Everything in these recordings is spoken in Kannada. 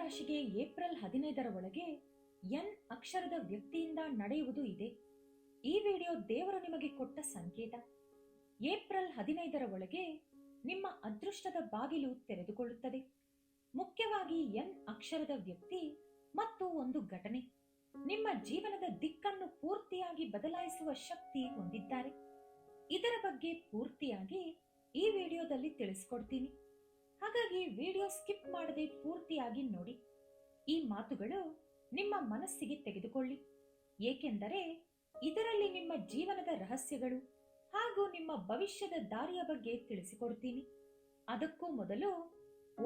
ರಾಶಿಗೆ ಏಪ್ರಿಲ್ 15ರ ಒಳಗೆ ಎನ್ ಅಕ್ಷರದ ವ್ಯಕ್ತಿಯಿಂದ ನಡೆಯುವುದು ಇದೆ. ಈ ವಿಡಿಯೋ ದೇವರು ನಿಮಗೆ ಕೊಟ್ಟ ಸಂಕೇತ. ಏಪ್ರಿಲ್ 15ರ ಒಳಗೆ ನಿಮ್ಮ ಅದೃಷ್ಟದ ಬಾಗಿಲು ತೆರೆದುಕೊಳ್ಳುತ್ತದೆ. ಮುಖ್ಯವಾಗಿ ಎನ್ ಅಕ್ಷರದ ವ್ಯಕ್ತಿ ಮತ್ತು ಒಂದು ಘಟನೆ ನಿಮ್ಮ ಜೀವನದ ದಿಕ್ಕನ್ನು ಪೂರ್ತಿಯಾಗಿ ಬದಲಾಯಿಸುವ ಶಕ್ತಿ ಹೊಂದಿದ್ದಾರೆ. ಇದರ ಬಗ್ಗೆ ಪೂರ್ತಿಯಾಗಿ ಈ ವಿಡಿಯೋದಲ್ಲಿ ತಿಳಿಸ್ಕೊಡ್ತೀನಿ. ಹಾಗಾಗಿ ವಿಡಿಯೋ ಸ್ಕಿಪ್ ಮಾಡದೆ ಪೂರ್ತಿಯಾಗಿ ನೋಡಿ. ಈ ಮಾತುಗಳು ನಿಮ್ಮ ಮನಸ್ಸಿಗೆ ತೆಗೆದುಕೊಳ್ಳಿ, ಏಕೆಂದರೆ ಇದರಲ್ಲಿ ನಿಮ್ಮ ಜೀವನದ ರಹಸ್ಯಗಳು ಹಾಗೂ ನಿಮ್ಮ ಭವಿಷ್ಯದ ದಾರಿಯ ಬಗ್ಗೆ ತಿಳಿಸಿಕೊಡ್ತೀನಿ. ಅದಕ್ಕೂ ಮೊದಲು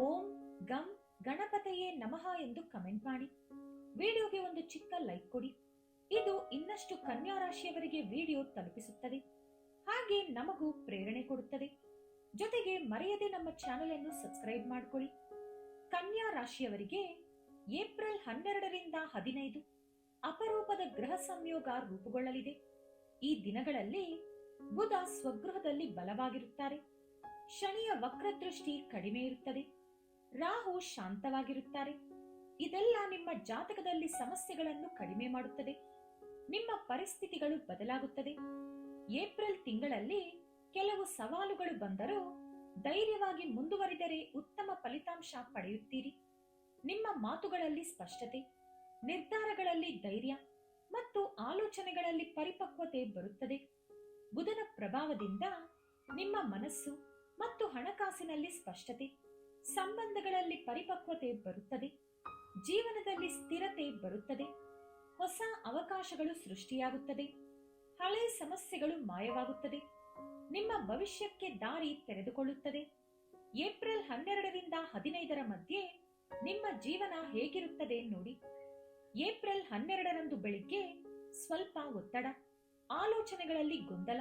ಓಂ ಗಂ ಗಣಪತಯೇ ನಮಃ ಎಂದು ಕಮೆಂಟ್ ಮಾಡಿ. ವಿಡಿಯೋಗೆ ಒಂದು ಚಿಕ್ಕ ಲೈಕ್ ಕೊಡಿ. ಇದು ಇನ್ನಷ್ಟು ಕನ್ಯಾ ರಾಶಿಯವರಿಗೆ ವಿಡಿಯೋ ತಲುಪಿಸುತ್ತದೆ, ಹಾಗೆ ನಮಗೂ ಪ್ರೇರಣೆ ಕೊಡುತ್ತದೆ. ಜೊತೆಗೆ ಮರೆಯದೆ ನಮ್ಮ ಚಾನೆಲ್ ಅನ್ನು ಸಬ್ಸ್ಕ್ರೈಬ್ ಮಾಡಿಕೊಳ್ಳಿ. ಕನ್ಯಾ ರಾಶಿಯವರಿಗೆ ಏಪ್ರಿಲ್ 12ರಿಂದ 15 ಅಪರೂಪದ ಗ್ರಹ ಸಂಯೋಗ ರೂಪುಗೊಳ್ಳಲಿದೆ. ಈ ದಿನಗಳಲ್ಲಿ ಬುಧ ಸ್ವಗೃಹದಲ್ಲಿ ಬಲವಾಗಿರುತ್ತಾರೆ, ಶನಿಯ ವಕ್ರದೃಷ್ಟಿ ಕಡಿಮೆ ಇರುತ್ತದೆ, ರಾಹು ಶಾಂತವಾಗಿರುತ್ತಾರೆ. ಇದೆಲ್ಲ ನಿಮ್ಮ ಜಾತಕದಲ್ಲಿ ಸಮಸ್ಯೆಗಳನ್ನು ಕಡಿಮೆ ಮಾಡುತ್ತದೆ. ನಿಮ್ಮ ಪರಿಸ್ಥಿತಿಗಳು ಬದಲಾಗುತ್ತದೆ. ಏಪ್ರಿಲ್ ತಿಂಗಳಲ್ಲಿ ಕೆಲವು ಸವಾಲುಗಳು ಬಂದರೂ ಧೈರ್ಯವಾಗಿ ಮುಂದುವರಿದರೆ ಉತ್ತಮ ಫಲಿತಾಂಶ ಪಡೆಯುತ್ತೀರಿ. ನಿಮ್ಮ ಮಾತುಗಳಲ್ಲಿ ಸ್ಪಷ್ಟತೆ, ನಿರ್ಧಾರಗಳಲ್ಲಿ ಧೈರ್ಯ ಮತ್ತು ಆಲೋಚನೆಗಳಲ್ಲಿ ಪರಿಪಕ್ವತೆ ಬರುತ್ತದೆ. ಬುಧನ ಪ್ರಭಾವದಿಂದ ನಿಮ್ಮ ಮನಸ್ಸು ಮತ್ತು ಹಣಕಾಸಿನಲ್ಲಿ ಸ್ಪಷ್ಟತೆ, ಸಂಬಂಧಗಳಲ್ಲಿ ಪರಿಪಕ್ವತೆ ಬರುತ್ತದೆ. ಜೀವನದಲ್ಲಿ ಸ್ಥಿರತೆ ಬರುತ್ತದೆ. ಹೊಸ ಅವಕಾಶಗಳು ಸೃಷ್ಟಿಯಾಗುತ್ತದೆ. ಹಳೆ ಸಮಸ್ಯೆಗಳು ಮಾಯವಾಗುತ್ತದೆ. ನಿಮ್ಮ ಭವಿಷ್ಯಕ್ಕೆ ದಾರಿ ತೆರೆದುಕೊಳ್ಳುತ್ತದೆ. ಏಪ್ರಿಲ್ 12ರಿಂದ 15ರ ಮಧ್ಯೆ ನಿಮ್ಮ ಜೀವನ ಹೇಗಿರುತ್ತದೆ ನೋಡಿ. ಏಪ್ರಿಲ್ 12ರಂದು ಬೆಳಿಗ್ಗೆ ಸ್ವಲ್ಪ ಒತ್ತಡ, ಆಲೋಚನೆಗಳಲ್ಲಿ ಗೊಂದಲ,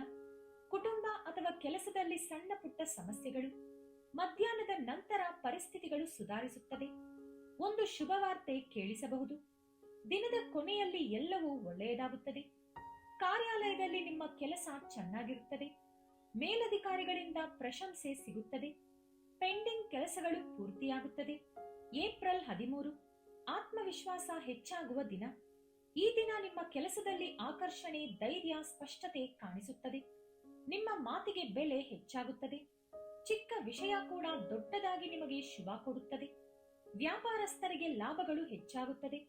ಕುಟುಂಬ ಅಥವಾ ಕೆಲಸದಲ್ಲಿ ಸಣ್ಣ ಪುಟ್ಟ ಸಮಸ್ಯೆಗಳು. ಮಧ್ಯಾಹ್ನದ ನಂತರ ಪರಿಸ್ಥಿತಿಗಳು ಸುಧಾರಿಸುತ್ತದೆ. ಒಂದು ಶುಭವಾರ್ತೆ ಕೇಳಿಸಬಹುದು. ದಿನದ ಕೊನೆಯಲ್ಲಿ ಎಲ್ಲವೂ ಒಳ್ಳೆಯದಾಗುತ್ತದೆ. ಕಾರ್ಯಾಲಯದಲ್ಲಿ ನಿಮ್ಮ ಕೆಲಸ ಚೆನ್ನಾಗಿರುತ್ತದೆ. ಮೇಲಧಿಕಾರಿಗಳಿಂದ ಪ್ರಶಂಸೆ ಸಿಗುತ್ತದೆ. ಪೆಂಡಿಂಗ್ ಕೆಲಸಗಳು ಪೂರ್ತಿಯಾಗುತ್ತದೆ. ಏಪ್ರಿಲ್ 13 ಆತ್ಮವಿಶ್ವಾಸ ಹೆಚ್ಚಾಗುವ ದಿನ. ಈ ದಿನ ನಿಮ್ಮ ಕೆಲಸದಲ್ಲಿ ಆಕರ್ಷಣೆ, ಧೈರ್ಯ, ಸ್ಪಷ್ಟತೆ ಕಾಣಿಸುತ್ತದೆ. ನಿಮ್ಮ ಮಾತಿಗೆ ಬೆಲೆ ಹೆಚ್ಚಾಗುತ್ತದೆ. ಚಿಕ್ಕ ವಿಷಯ ಕೂಡ ದೊಡ್ಡದಾಗಿ ನಿಮಗೆ ಶುಭ ಕೊಡುತ್ತದೆ. ವ್ಯಾಪಾರಸ್ಥರಿಗೆ ಲಾಭಗಳು ಹೆಚ್ಚಾಗುತ್ತದೆ.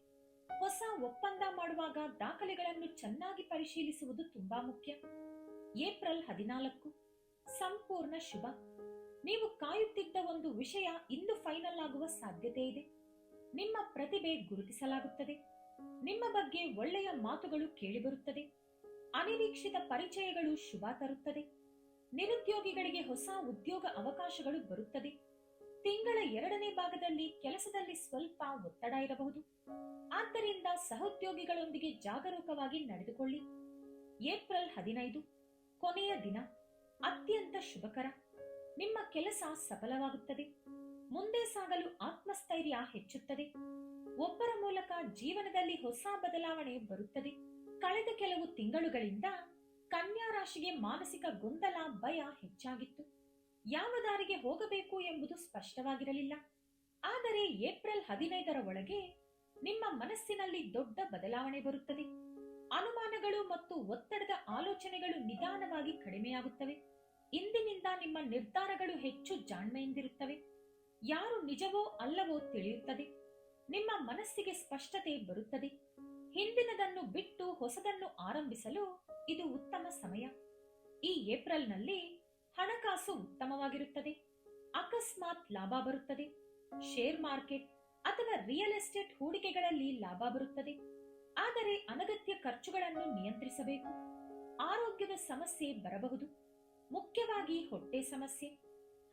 ಹೊಸ ಒಪ್ಪಂದ ಮಾಡುವಾಗ ದಾಖಲೆಗಳನ್ನು ಚೆನ್ನಾಗಿ ಪರಿಶೀಲಿಸುವುದು ತುಂಬಾ ಮುಖ್ಯ. ಏಪ್ರಿಲ್ 14 ಸಂಪೂರ್ಣ ಶುಭ. ನೀವು ಕಾಯುತ್ತಿದ್ದ ಒಂದು ವಿಷಯ ಇಂದು ಫೈನಲ್ ಆಗುವ ಸಾಧ್ಯತೆ ಇದೆ. ನಿಮ್ಮ ಪ್ರತಿಭೆ ಗುರುತಿಸಲಾಗುತ್ತದೆ. ನಿಮ್ಮ ಬಗ್ಗೆ ಒಳ್ಳೆಯ ಮಾತುಗಳು ಕೇಳಿಬರುತ್ತದೆ. ಅನಿರೀಕ್ಷಿತ ಪರಿಚಯಗಳು ಶುಭ ತರುತ್ತದೆ. ನಿರುದ್ಯೋಗಿಗಳಿಗೆ ಹೊಸ ಉದ್ಯೋಗ ಅವಕಾಶಗಳು ಬರುತ್ತದೆ. ತಿಂಗಳ 2ನೇ ಭಾಗದಲ್ಲಿ ಕೆಲಸದಲ್ಲಿ ಸ್ವಲ್ಪ ಒತ್ತಡ ಇರಬಹುದು. ಆದ್ದರಿಂದ ಸಹೋದ್ಯೋಗಿಗಳೊಂದಿಗೆ ಜಾಗರೂಕವಾಗಿ ನಡೆದುಕೊಳ್ಳಿ. ಏಪ್ರಿಲ್ 15 ಕೊನೆಯ ದಿನ, ಅತ್ಯಂತ ಶುಭಕರ. ನಿಮ್ಮ ಕೆಲಸ ಸಫಲವಾಗುತ್ತದೆ. ಮುಂದೆ ಸಾಗಲು ಆತ್ಮಸ್ಥೈರ್ಯ ಹೆಚ್ಚುತ್ತದೆ. ಒಬ್ಬರ ಮೂಲಕ ಜೀವನದಲ್ಲಿ ಹೊಸ ಬದಲಾವಣೆ ಬರುತ್ತದೆ. ಕಳೆದ ಕೆಲವು ತಿಂಗಳುಗಳಿಂದ ಕನ್ಯಾ ರಾಶಿಗೆ ಮಾನಸಿಕ ಗೊಂದಲ, ಭಯ ಹೆಚ್ಚಾಗಿತ್ತು. ಯಾವ ದಾರಿಗೆ ಹೋಗಬೇಕು ಎಂಬುದು ಸ್ಪಷ್ಟವಾಗಿರಲಿಲ್ಲ. ಆದರೆ ಏಪ್ರಿಲ್ 15ರ ಒಳಗೆ ನಿಮ್ಮ ಮನಸ್ಸಿನಲ್ಲಿ ದೊಡ್ಡ ಬದಲಾವಣೆ ಬರುತ್ತದೆ. ಅನುಮಾನಗಳು ಮತ್ತು ಒತ್ತಡದ ಆಲೋಚನೆಗಳು ನಿಧಾನವಾಗಿ ಕಡಿಮೆಯಾಗುತ್ತವೆ. ಇಂದಿನಿಂದ ನಿಮ್ಮ ನಿರ್ಧಾರಗಳು ಹೆಚ್ಚು ಜಾಣ್ಮೆಯಿಂದಿರುತ್ತವೆ. ಯಾರು ನಿಜವೋ ಅಲ್ಲವೋ ತಿಳಿಯುತ್ತದೆ. ನಿಮ್ಮ ಮನಸ್ಸಿಗೆ ಸ್ಪಷ್ಟತೆ ಬರುತ್ತದೆ. ಹಿಂದಿನದನ್ನು ಬಿಟ್ಟು ಹೊಸದನ್ನು ಆರಂಭಿಸಲು ಇದು ಉತ್ತಮ ಸಮಯ. ಈ ಏಪ್ರಿಲ್ನಲ್ಲಿ ಹಣಕಾಸು ಉತ್ತಮವಾಗಿರುತ್ತದೆ. ಅಕಸ್ಮಾತ್ ಲಾಭ ಬರುತ್ತದೆ. ಶೇರ್ ಮಾರ್ಕೆಟ್ ಅಥವಾ ರಿಯಲ್ ಎಸ್ಟೇಟ್ ಹೂಡಿಕೆಗಳಲ್ಲಿ ಲಾಭ ಬರುತ್ತದೆ. ಆದರೆ ಅನಗತ್ಯ ಖರ್ಚುಗಳನ್ನು ನಿಯಂತ್ರಿಸಬೇಕು. ಆರೋಗ್ಯದ ಸಮಸ್ಯೆ ಬರಬಹುದು, ಮುಖ್ಯವಾಗಿ ಹೊಟ್ಟೆ ಸಮಸ್ಯೆ.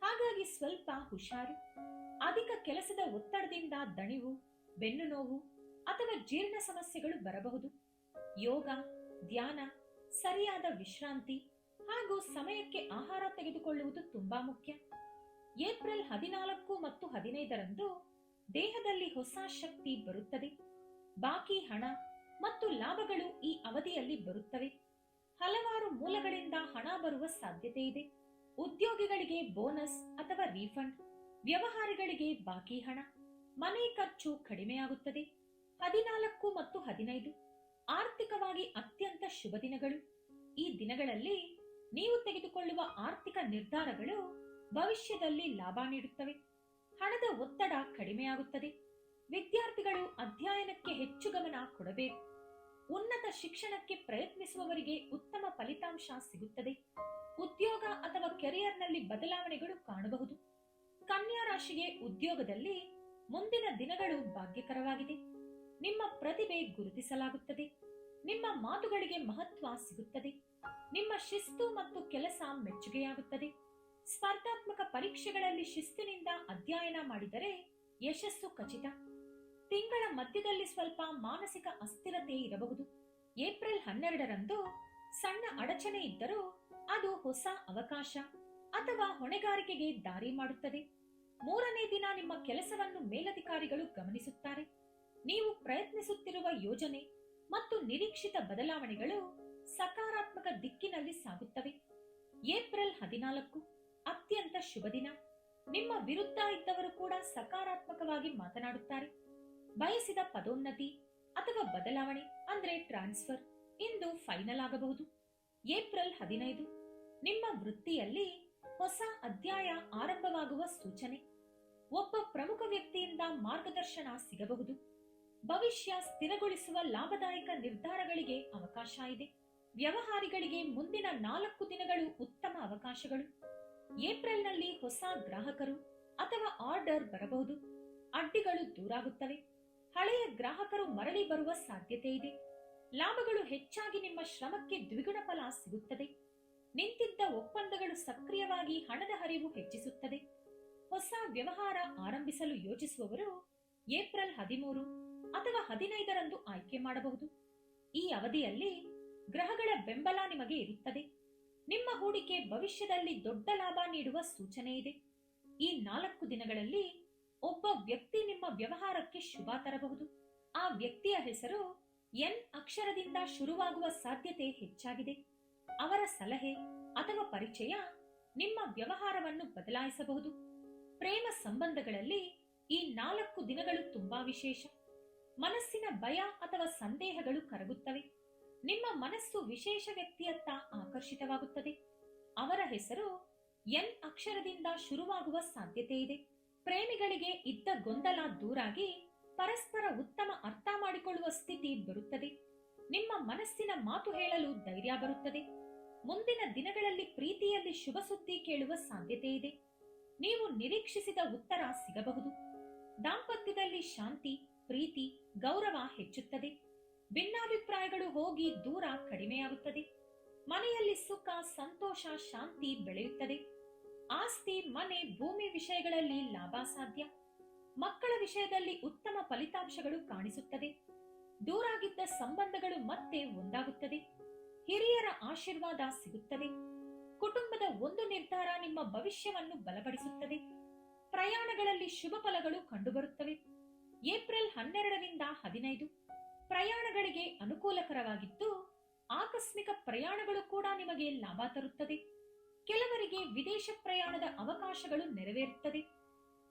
ಹಾಗಾಗಿ ಸ್ವಲ್ಪ ಹುಷಾರು. ಅಧಿಕ ಕೆಲಸದ ಒತ್ತಡದಿಂದ ದಣಿವು, ಬೆನ್ನು ನೋವು ಅಥವಾ ಜೀರ್ಣ ಸಮಸ್ಯೆಗಳು ಬರಬಹುದು. ಯೋಗ, ಧ್ಯಾನ, ಸರಿಯಾದ ವಿಶ್ರಾಂತಿ ಹಾಗೂ ಸಮಯಕ್ಕೆ ಆಹಾರ ತೆಗೆದುಕೊಳ್ಳುವುದು ತುಂಬಾ ಮುಖ್ಯ. ಏಪ್ರಿಲ್ 14 ಮತ್ತು 15ರಂದು ದೇಹದಲ್ಲಿ ಹೊಸ ಶಕ್ತಿ ಬರುತ್ತದೆ. ಬಾಕಿ ಹಣ ಮತ್ತು ಲಾಭಗಳು ಈ ಅವಧಿಯಲ್ಲಿ ಬರುತ್ತವೆ. ಹಲವಾರು ಮೂಲಗಳಿಂದ ಹಣ ಬರುವ ಸಾಧ್ಯತೆ ಇದೆ. ಉದ್ಯೋಗಿಗಳಿಗೆ ಬೋನಸ್ ಅಥವಾ ರೀಫಂಡ್, ವ್ಯವಹಾರಿಗಳಿಗೆ ಬಾಕಿ ಹಣ ಮನೆ ಖರ್ಚು ಕಡಿಮೆಯಾಗುತ್ತದೆ. 14 ಮತ್ತು 15 ಆರ್ಥಿಕವಾಗಿ ಅತ್ಯಂತ ಶುಭ ದಿನಗಳು. ಈ ದಿನಗಳಲ್ಲಿ ನೀವು ತೆಗೆದುಕೊಳ್ಳುವ ಆರ್ಥಿಕ ನಿರ್ಧಾರಗಳು ಭವಿಷ್ಯದಲ್ಲಿ ಲಾಭ ನೀಡುತ್ತವೆ. ಹಣದ ಒತ್ತಡ ಕಡಿಮೆಯಾಗುತ್ತದೆ. ವಿದ್ಯಾರ್ಥಿಗಳು ಅಧ್ಯಯನಕ್ಕೆ ಹೆಚ್ಚು ಗಮನ ಕೊಡಬೇಕು. ಉನ್ನತ ಶಿಕ್ಷಣಕ್ಕೆ ಪ್ರಯತ್ನಿಸುವವರಿಗೆ ಉತ್ತಮ ಫಲಿತಾಂಶ ಸಿಗುತ್ತದೆ. ಉದ್ಯೋಗ ಅಥವಾ ಕೆರಿಯರ್ನಲ್ಲಿ ಬದಲಾವಣೆಗಳು ಕಾಣಬಹುದು. ಕನ್ಯಾ ರಾಶಿಗೆ ಉದ್ಯೋಗದಲ್ಲಿ ಮುಂದಿನ ದಿನಗಳು ಭಾಗ್ಯಕರವಾಗಿದೆ. ನಿಮ್ಮ ಪ್ರತಿಭೆ ಗುರುತಿಸಲಾಗುತ್ತದೆ. ನಿಮ್ಮ ಮಾತುಗಳಿಗೆ ಮಹತ್ವ ಸಿಗುತ್ತದೆ. ನಿಮ್ಮ ಶಿಸ್ತು ಮತ್ತು ಕೆಲಸ ಮೆಚ್ಚುಗೆಯಾಗುತ್ತದೆ. ಸ್ಪರ್ಧಾತ್ಮಕ ಪರೀಕ್ಷೆಗಳಲ್ಲಿ ಶಿಸ್ತಿನಿಂದ ಅಧ್ಯಯನ ಮಾಡಿದರೆ ಯಶಸ್ಸು ಖಚಿತ. ತಿಂಗಳ ಮಧ್ಯದಲ್ಲಿ ಸ್ವಲ್ಪ ಮಾನಸಿಕ ಅಸ್ಥಿರತೆ ಇರಬಹುದು. ಏಪ್ರಿಲ್ 12ರಂದು ಸಣ್ಣ ಅಡಚಣೆ ಇದ್ದರೂ ಅದು ಹೊಸ ಅವಕಾಶ ಅಥವಾ ಹೊಣೆಗಾರಿಕೆಗೆ ದಾರಿ ಮಾಡುತ್ತದೆ. 3ನೇ ದಿನ ನಿಮ್ಮ ಕೆಲಸವನ್ನು ಮೇಲಧಿಕಾರಿಗಳು ಗಮನಿಸುತ್ತಾರೆ. ನೀವು ಪ್ರಯತ್ನಿಸುತ್ತಿರುವ ಯೋಜನೆ ಮತ್ತು ನಿರೀಕ್ಷಿತ ಬದಲಾವಣೆಗಳು ಸಕಾರಾತ್ಮಕ ದಿಕ್ಕಿನಲ್ಲಿ ಸಾಗುತ್ತವೆ. ಏಪ್ರಿಲ್ 14 ಅತ್ಯಂತ ಶುಭ ದಿನ. ನಿಮ್ಮ ವಿರುದ್ಧ ಇದ್ದವರು ಕೂಡ ಸಕಾರಾತ್ಮಕವಾಗಿ ಮಾತನಾಡುತ್ತಾರೆ. ಬಯಸಿದ ಪದೋನ್ನತಿ ಅಥವಾ ಬದಲಾವಣೆ ಅಂದ್ರೆ ಟ್ರಾನ್ಸ್ಫರ್ ಇಂದು ಫೈನಲ್ ಆಗಬಹುದು. ಏಪ್ರಿಲ್ 15 ನಿಮ್ಮ ವೃತ್ತಿಯಲ್ಲಿ ಹೊಸ ಅಧ್ಯಾಯ ಆರಂಭವಾಗುವ ಸೂಚನೆ. ಒಬ್ಬ ಪ್ರಮುಖ ವ್ಯಕ್ತಿಯಿಂದ ಮಾರ್ಗದರ್ಶನ ಸಿಗಬಹುದು. ಭವಿಷ್ಯ ಸ್ಥಿರಗೊಳಿಸುವ ಲಾಭದಾಯಕ ನಿರ್ಧಾರಗಳಿಗೆ ಅವಕಾಶ ಇದೆ. ವ್ಯವಹಾರಿಗಳಿಗೆ ಮುಂದಿನ 4 ದಿನಗಳು ಉತ್ತಮ ಅವಕಾಶಗಳು. ಏಪ್ರಿಲ್ನಲ್ಲಿ ಹೊಸ ಗ್ರಾಹಕರು ಅಥವಾ ಆರ್ಡರ್ ಬರಬಹುದು. ಅಡ್ಡಿಗಳು ದೂರಾಗುತ್ತವೆ. ಹಳೆಯ ಗ್ರಾಹಕರು ಮರಳಿ ಬರುವ ಸಾಧ್ಯತೆ ಇದೆ. ಲಾಭಗಳು ಹೆಚ್ಚಾಗಿ ನಿಮ್ಮ ಶ್ರಮಕ್ಕೆ ದ್ವಿಗುಣ ಫಲ ಸಿಗುತ್ತದೆ. ನಿಂತಿದ್ದ ಒಪ್ಪಂದಗಳು ಸಕ್ರಿಯವಾಗಿ ಹಣದ ಹರಿವು ಹೆಚ್ಚಿಸುತ್ತದೆ. ಹೊಸ ವ್ಯವಹಾರ ಆರಂಭಿಸಲು ಯೋಚಿಸುವವರು ಏಪ್ರಿಲ್ 13 ಅಥವಾ 15ರಂದು ಆಯ್ಕೆ ಮಾಡಬಹುದು. ಈ ಅವಧಿಯಲ್ಲಿ ಗ್ರಹಗಳ ಬೆಂಬಲ ನಿಮಗೆ ಇರುತ್ತದೆ. ನಿಮ್ಮ ಹೂಡಿಕೆ ಭವಿಷ್ಯದಲ್ಲಿ ದೊಡ್ಡ ಲಾಭ ನೀಡುವ ಸೂಚನೆ ಇದೆ. ಈ 4 ದಿನಗಳಲ್ಲಿ ಒಬ್ಬ ವ್ಯಕ್ತಿ ನಿಮ್ಮ ವ್ಯವಹಾರಕ್ಕೆ ಶುಭ ತರಬಹುದು. ಆ ವ್ಯಕ್ತಿಯ ಹೆಸರು ಎನ್ ಅಕ್ಷರದಿಂದ ಶುರುವಾಗುವ ಸಾಧ್ಯತೆ ಹೆಚ್ಚಾಗಿದೆ. ಅವರ ಸಲಹೆ ಅಥವಾ ಪರಿಚಯ ನಿಮ್ಮ ವ್ಯವಹಾರವನ್ನು ಬದಲಾಯಿಸಬಹುದು. ಪ್ರೇಮ ಸಂಬಂಧಗಳಲ್ಲಿ ಈ 4 ದಿನಗಳು ತುಂಬಾ ವಿಶೇಷ. ಮನಸ್ಸಿನ ಭಯ ಅಥವಾ ಸಂದೇಹಗಳು ಕರಗುತ್ತವೆ. ನಿಮ್ಮ ಮನಸ್ಸು ವಿಶೇಷ ವ್ಯಕ್ತಿಯತ್ತ ಆಕರ್ಷಿತವಾಗುತ್ತದೆ. ಅವರ ಹೆಸರು ಎನ್ ಅಕ್ಷರದಿಂದ ಶುರುವಾಗುವ ಸಾಧ್ಯತೆ ಇದೆ. ಪ್ರೇಮಿಗಳಿಗೆ ಇದ್ದ ಗೊಂದಲ ದೂರಾಗಿ ಪರಸ್ಪರ ಉತ್ತಮ ಅರ್ಥ ಮಾಡಿಕೊಳ್ಳುವ ಸ್ಥಿತಿ ಬರುತ್ತದೆ. ನಿಮ್ಮ ಮನಸ್ಸಿನ ಮಾತು ಹೇಳಲು ಧೈರ್ಯ ಬರುತ್ತದೆ. ಮುಂದಿನ ದಿನಗಳಲ್ಲಿ ಪ್ರೀತಿಯಲ್ಲಿ ಶುಭ ಸುದ್ದಿ ಕೇಳುವ ಸಾಧ್ಯತೆ ಇದೆ. ನೀವು ನಿರೀಕ್ಷಿಸಿದ ಉತ್ತರ ಸಿಗಬಹುದು. ದಾಂಪತ್ಯದಲ್ಲಿ ಶಾಂತಿ, ಪ್ರೀತಿ, ಗೌರವ ಹೆಚ್ಚುತ್ತದೆ. ಭಿನ್ನಾಭಿಪ್ರಾಯಗಳು ಹೋಗಿ ದೂರ ಕಡಿಮೆಯಾಗುತ್ತದೆ. ಮನೆಯಲ್ಲಿ ಸುಖ, ಸಂತೋಷ, ಶಾಂತಿ ಬೆಳೆಯುತ್ತದೆ. ಆಸ್ತಿ, ಮನೆ, ಭೂಮಿ ವಿಷಯಗಳಲ್ಲಿ ಲಾಭ ಸಾಧ್ಯ. ಮಕ್ಕಳ ವಿಷಯದಲ್ಲಿ ಉತ್ತಮ ಫಲಿತಾಂಶಗಳು ಕಾಣಿಸುತ್ತದೆ. ದೂರಾಗಿದ್ದ ಸಂಬಂಧಗಳು ಮತ್ತೆ ಒಂದಾಗುತ್ತದೆ. ಹಿರಿಯರ ಆಶೀರ್ವಾದ ಸಿಗುತ್ತದೆ. ಕುಟುಂಬದ ಒಂದು ನಿರ್ಧಾರ ನಿಮ್ಮ ಭವಿಷ್ಯವನ್ನು ಬಲಪಡಿಸುತ್ತದೆ. ಪ್ರಯಾಣಗಳಲ್ಲಿ ಶುಭ ಫಲಗಳು ಕಂಡುಬರುತ್ತವೆ. ಏಪ್ರಿಲ್ 12ರಿಂದ 15 ಪ್ರಯಾಣಗಳಿಗೆ ಅನುಕೂಲಕರವಾಗಿದ್ದು, ಆಕಸ್ಮಿಕ ಪ್ರಯಾಣಗಳು ಕೂಡ ನಿಮಗೆ ಲಾಭ ತರುತ್ತದೆ. ಕೆಲವರಿಗೆ ವಿದೇಶ ಪ್ರಯಾಣದ ಅವಕಾಶಗಳು ನೆರವೇರುತ್ತದೆ.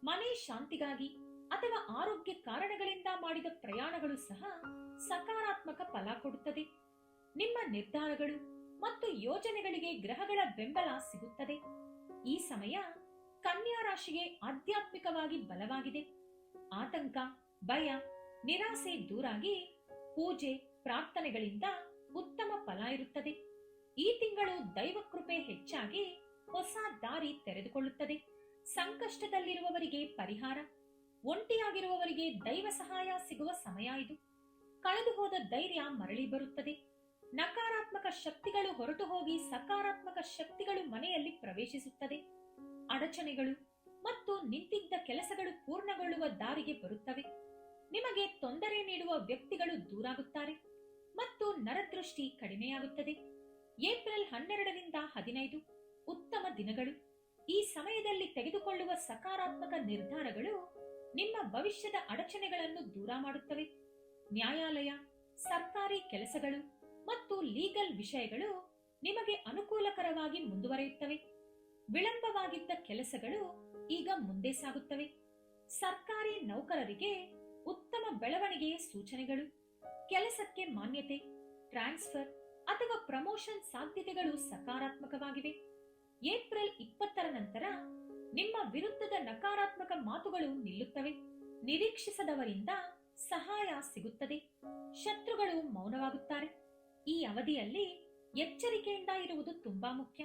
ಮನೆ ಶಾಂತಿಗಾಗಿ ಅಥವಾ ಆರೋಗ್ಯ ಕಾರಣಗಳಿಂದ ಮಾಡಿದ ಪ್ರಯಾಣಗಳು ಸಹ ಸಕಾರಾತ್ಮಕ ಫಲ ಕೊಡುತ್ತದೆ. ನಿಮ್ಮ ನಿರ್ಧಾರಗಳು ಮತ್ತು ಯೋಜನೆಗಳಿಗೆ ಗ್ರಹಗಳ ಬೆಂಬಲ ಸಿಗುತ್ತದೆ. ಈ ಸಮಯ ಕನ್ಯಾ ರಾಶಿಗೆ ಆಧ್ಯಾತ್ಮಿಕವಾಗಿ ಬಲವಾಗಿದೆ. ಆತಂಕ, ಭಯ, ನಿರಾಸೆ ದೂರಾಗಿ ಪೂಜೆ, ಪ್ರಾರ್ಥನೆಗಳಿಂದ ಉತ್ತಮ ಫಲ ಇರುತ್ತದೆ. ಈ ತಿಂಗಳು ದೈವ ಕೃಪೆ ಹೆಚ್ಚಾಗಿ ಹೊಸ ದಾರಿ ತೆರೆದುಕೊಳ್ಳುತ್ತದೆ. ಸಂಕಷ್ಟದಲ್ಲಿರುವವರಿಗೆ ಪರಿಹಾರ, ಒಂಟಿಯಾಗಿರುವವರಿಗೆ ದೈವ ಸಹಾಯ ಸಿಗುವ ಸಮಯ ಇದು. ಕಳೆದು ಹೋದ ಧೈರ್ಯ ಮರಳಿ ಬರುತ್ತದೆ. ನಕಾರಾತ್ಮಕ ಶಕ್ತಿಗಳು ಹೊರಟು ಹೋಗಿ ಸಕಾರಾತ್ಮಕ ಶಕ್ತಿಗಳು ಮನೆಯಲ್ಲಿ ಪ್ರವೇಶಿಸುತ್ತದೆ. ಅಡಚಣೆಗಳು ಮತ್ತು ನಿಂತಿದ್ದ ಕೆಲಸಗಳು ಪೂರ್ಣಗೊಳ್ಳುವ ದಾರಿಗೆ ಬರುತ್ತವೆ. ನಿಮಗೆ ತೊಂದರೆ ನೀಡುವ ವ್ಯಕ್ತಿಗಳು ದೂರಾಗುತ್ತಾರೆ ಮತ್ತು ನರದೃಷ್ಟಿ ಕಡಿಮೆಯಾಗುತ್ತದೆ. ಏಪ್ರಿಲ್ 12ರಿಂದ 15 ಉತ್ತಮ ದಿನಗಳು. ಈ ಸಮಯದಲ್ಲಿ ತೆಗೆದುಕೊಳ್ಳುವ ಸಕಾರಾತ್ಮಕ ನಿರ್ಧಾರಗಳು ನಿಮ್ಮ ಭವಿಷ್ಯದ ಅಡಚಣೆಗಳನ್ನು ದೂರ ಮಾಡುತ್ತವೆ. ನ್ಯಾಯಾಲಯ, ಸರ್ಕಾರಿ ಕೆಲಸಗಳು ಮತ್ತು ಲೀಗಲ್ ವಿಷಯಗಳು ನಿಮಗೆ ಅನುಕೂಲಕರವಾಗಿ ಮುಂದುವರಿಯುತ್ತವೆ. ವಿಳಂಬವಾಗಿದ್ದ ಕೆಲಸಗಳು ಈಗ ಮುಂದೆ ಸಾಗುತ್ತವೆ. ಸರ್ಕಾರಿ ನೌಕರರಿಗೆ ಉತ್ತಮ ಬೆಳವಣಿಗೆಯ ಸೂಚನೆಗಳು, ಕೆಲಸಕ್ಕೆ ಮಾನ್ಯತೆ, ಟ್ರಾನ್ಸ್ಫರ್ ಅಥವಾ ಪ್ರಮೋಷನ್ ಸಾಧ್ಯತೆಗಳು ಸಕಾರಾತ್ಮಕವಾಗಿವೆ. ಏಪ್ರಿಲ್ 20ರ ನಂತರ ನಿಮ್ಮ ವಿರುದ್ಧದ ನಕಾರಾತ್ಮಕ ಮಾತುಗಳು ನಿಲ್ಲುತ್ತವೆ. ನಿರೀಕ್ಷಿಸದವರಿಂದ ಸಹಾಯ ಸಿಗುತ್ತದೆ. ಶತ್ರುಗಳು ಮೌನವಾಗುತ್ತಾರೆ. ಈ ಅವಧಿಯಲ್ಲಿ ಎಚ್ಚರಿಕೆಯಿಂದ ಇರುವುದು ತುಂಬಾ ಮುಖ್ಯ.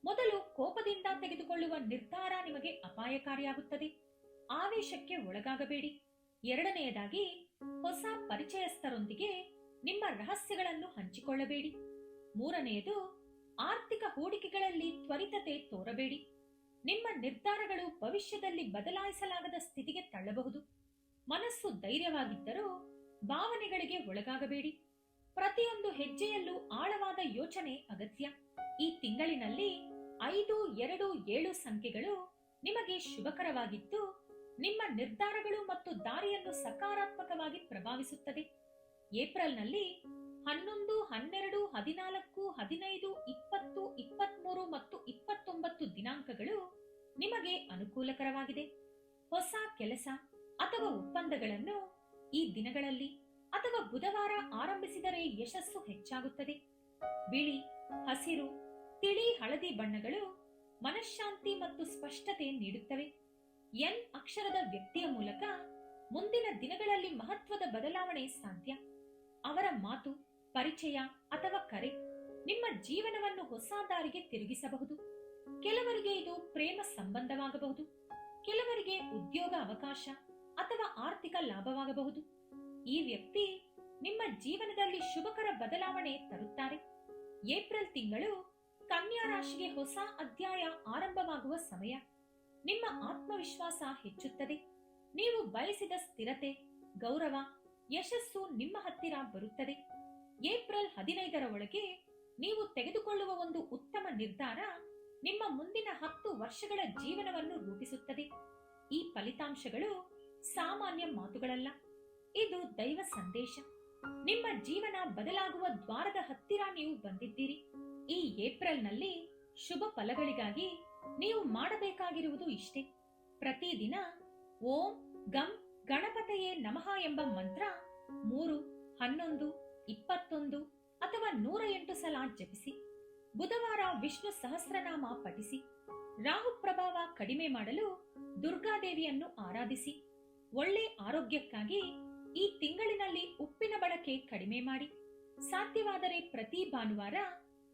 ಮೊದಲು ಕೋಪದಿಂದ ತೆಗೆದುಕೊಳ್ಳುವ ನಿರ್ಧಾರ ನಿಮಗೆ ಅಪಾಯಕಾರಿಯಾಗುತ್ತದೆ. ಆವೇಶಕ್ಕೆ ಒಳಗಾಗಬೇಡಿ. ಎರಡನೆಯದಾಗಿ, ಹೊಸ ಪರಿಚಯಸ್ಥರೊಂದಿಗೆ ನಿಮ್ಮ ರಹಸ್ಯಗಳನ್ನು ಹಂಚಿಕೊಳ್ಳಬೇಡಿ. ಮೂರನೆಯದು, ಆರ್ಥಿಕ ಹೂಡಿಕೆಗಳಲ್ಲಿ ತ್ವರಿತತೆ ತೋರಬೇಡಿ. ನಿಮ್ಮ ನಿರ್ಧಾರಗಳು ಭವಿಷ್ಯದಲ್ಲಿ ಬದಲಾಯಿಸಲಾಗದ ಸ್ಥಿತಿಗೆ ತಳ್ಳಬಹುದು. ಮನಸ್ಸು ಧೈರ್ಯವಾಗಿದ್ದರೂ ಭಾವನೆಗಳಿಗೆ ಒಳಗಾಗಬೇಡಿ. ಪ್ರತಿಯೊಂದು ಹೆಜ್ಜೆಯಲ್ಲೂ ಆಳವಾದ ಯೋಚನೆ ಅಗತ್ಯ. ಈ ತಿಂಗಳಿನಲ್ಲಿ 5, 2, 7 ಸಂಖ್ಯೆಗಳು ನಿಮಗೆ ಶುಭಕರವಾಗಿದ್ದು, ನಿಮ್ಮ ನಿರ್ಧಾರಗಳು ಮತ್ತು ದಾರಿಯನ್ನು ಸಕಾರಾತ್ಮಕವಾಗಿ ಪ್ರಭಾವಿಸುತ್ತದೆ. ಏಪ್ರಿಲ್ನಲ್ಲಿ 11, 12, 14, 15, 20, 23 ಮತ್ತು 29 ದಿನಾಂಕಗಳು ನಿಮಗೆ ಅನುಕೂಲಕರವಾಗಿದೆ. ಹೊಸ ಕೆಲಸ ಅಥವಾ ಒಪ್ಪಂದಗಳನ್ನು ಈ ದಿನಗಳಲ್ಲಿ ಅಥವಾ ಬುಧವಾರ ಆರಂಭಿಸಿದರೆ ಯಶಸ್ಸು ಹೆಚ್ಚಾಗುತ್ತದೆ. ಬಿಳಿ, ಹಸಿರು, ತಿಳಿ ಹಳದಿ ಬಣ್ಣಗಳು ಮನಃಶಾಂತಿ ಮತ್ತು ಸ್ಪಷ್ಟತೆ ನೀಡುತ್ತವೆ. ಎನ್ ಅಕ್ಷರದ ವ್ಯಕ್ತಿಯ ಮೂಲಕ ಮುಂದಿನ ದಿನಗಳಲ್ಲಿ ಮಹತ್ವದ ಬದಲಾವಣೆ ಸಾಧ್ಯ. ಅವರ ಮಾತು, ಪರಿಚಯ ಅಥವಾ ಕರೆ ನಿಮ್ಮ ಜೀವನವನ್ನು ಹೊಸ ದಾರಿಗೆ ತಿರುಗಿಸಬಹುದು. ಕೆಲವರಿಗೆ ಇದು ಪ್ರೇಮ ಸಂಬಂಧವಾಗಬಹುದು, ಕೆಲವರಿಗೆ ಉದ್ಯೋಗ ಅವಕಾಶ ಅಥವಾ ಆರ್ಥಿಕ ಲಾಭವಾಗಬಹುದು. ಈ ವ್ಯಕ್ತಿ ನಿಮ್ಮ ಜೀವನದಲ್ಲಿ ಶುಭಕರ ಬದಲಾವಣೆ ತರುತ್ತಾರೆ. ಏಪ್ರಿಲ್ ತಿಂಗಳು ಕನ್ಯಾ ರಾಶಿಗೆ ಹೊಸ ಅಧ್ಯಾಯ ಆರಂಭವಾಗುವ ಸಮಯ. ನಿಮ್ಮ ಆತ್ಮವಿಶ್ವಾಸ ಹೆಚ್ಚುತ್ತದೆ. ನೀವು ಬಯಸಿದ ಸ್ಥಿರತೆ, ಗೌರವ, ಯಶಸ್ಸು ನಿಮ್ಮ ಹತ್ತಿರ ಬರುತ್ತದೆ. ಏಪ್ರಿಲ್ 15ರ ಒಳಗೆ ನೀವು ತೆಗೆದುಕೊಳ್ಳುವ ಒಂದು ಉತ್ತಮ ನಿರ್ಧಾರ ನಿಮ್ಮ ಮುಂದಿನ 10 ವರ್ಷಗಳ ಜೀವನವನ್ನು ರೂಪಿಸುತ್ತದೆ. ಈ ಫಲಿತಾಂಶಗಳು ಸಾಮಾನ್ಯ ಮಾತುಗಳಲ್ಲ, ಇದು ದೈವ ಸಂದೇಶ. ನಿಮ್ಮ ಜೀವನ ಬದಲಾಗುವ ದ್ವಾರದ ಹತ್ತಿರ ನೀವು ಬಂದಿದ್ದೀರಿ. ಈ ಏಪ್ರಿಲ್ನಲ್ಲಿ ಶುಭ ಫಲಗಳಿಗಾಗಿ ನೀವು ಮಾಡಬೇಕಾಗಿರುವುದು ಇಷ್ಟೇ. ಪ್ರತಿದಿನ ಓಂ ಗಂ ಗಣಪತಯೇ ನಮಃ ಎಂಬ ಮಂತ್ರ 3, 11, 21 ಅಥವಾ 108 ಸಲ ಜಪಿಸಿ. ಬುಧವಾರ ವಿಷ್ಣು ಸಹಸ್ರನಾಮ ಪಠಿಸಿ. ರಾಹು ಪ್ರಭಾವ ಕಡಿಮೆ ಮಾಡಲು ದುರ್ಗಾದೇವಿಯನ್ನು ಆರಾಧಿಸಿ. ಒಳ್ಳೆ ಆರೋಗ್ಯಕ್ಕಾಗಿ ಈ ತಿಂಗಳಿನಲ್ಲಿ ಉಪ್ಪಿನ ಬಳಕೆ ಕಡಿಮೆ ಮಾಡಿ. ಸಾಧ್ಯವಾದರೆ ಪ್ರತಿ ಭಾನುವಾರ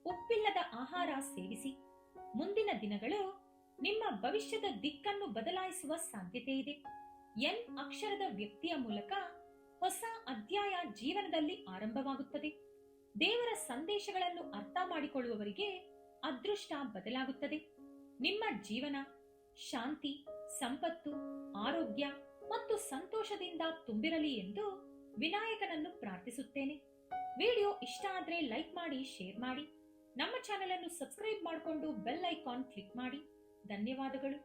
ಉಪ್ಪಿಲ್ಲದ ಆಹಾರ ಸೇವಿಸಿ. ಮುಂದಿನ ದಿನಗಳು ನಿಮ್ಮ ಭವಿಷ್ಯದ ದಿಕ್ಕನ್ನು ಬದಲಾಯಿಸುವ ಸಾಧ್ಯತೆ ಇದೆ. ಎನ್ ಅಕ್ಷರದ ವ್ಯಕ್ತಿಯ ಮೂಲಕ ಹೊಸ ಅಧ್ಯಾಯ ಜೀವನದಲ್ಲಿ ಆರಂಭವಾಗುತ್ತದೆ. ದೇವರ ಸಂದೇಶಗಳನ್ನು ಅರ್ಥ ಮಾಡಿಕೊಳ್ಳುವವರಿಗೆ ಅದೃಷ್ಟ ಬದಲಾಗುತ್ತದೆ. ನಿಮ್ಮ ಜೀವನ ಶಾಂತಿ, ಸಂಪತ್ತು, ಆರೋಗ್ಯ ಮತ್ತು ಸಂತೋಷದಿಂದ ತುಂಬಿರಲಿ ಎಂದು ವಿನಾಯಕನನ್ನು ಪ್ರಾರ್ಥಿಸುತ್ತೇನೆ. ವಿಡಿಯೋ ಇಷ್ಟ ಆದ್ರೆ ಲೈಕ್ ಮಾಡಿ, ಶೇರ್ ಮಾಡಿ. ನಮ್ಮ ಚಾನೆಲ್ ಅನ್ನು ಸಬ್ಸ್ಕ್ರೈಬ್ ಮಾಡಿಕೊಂಡು ಬೆಲ್ ಐಕಾನ್ ಕ್ಲಿಕ್ ಮಾಡಿ. ಧನ್ಯವಾದಗಳು.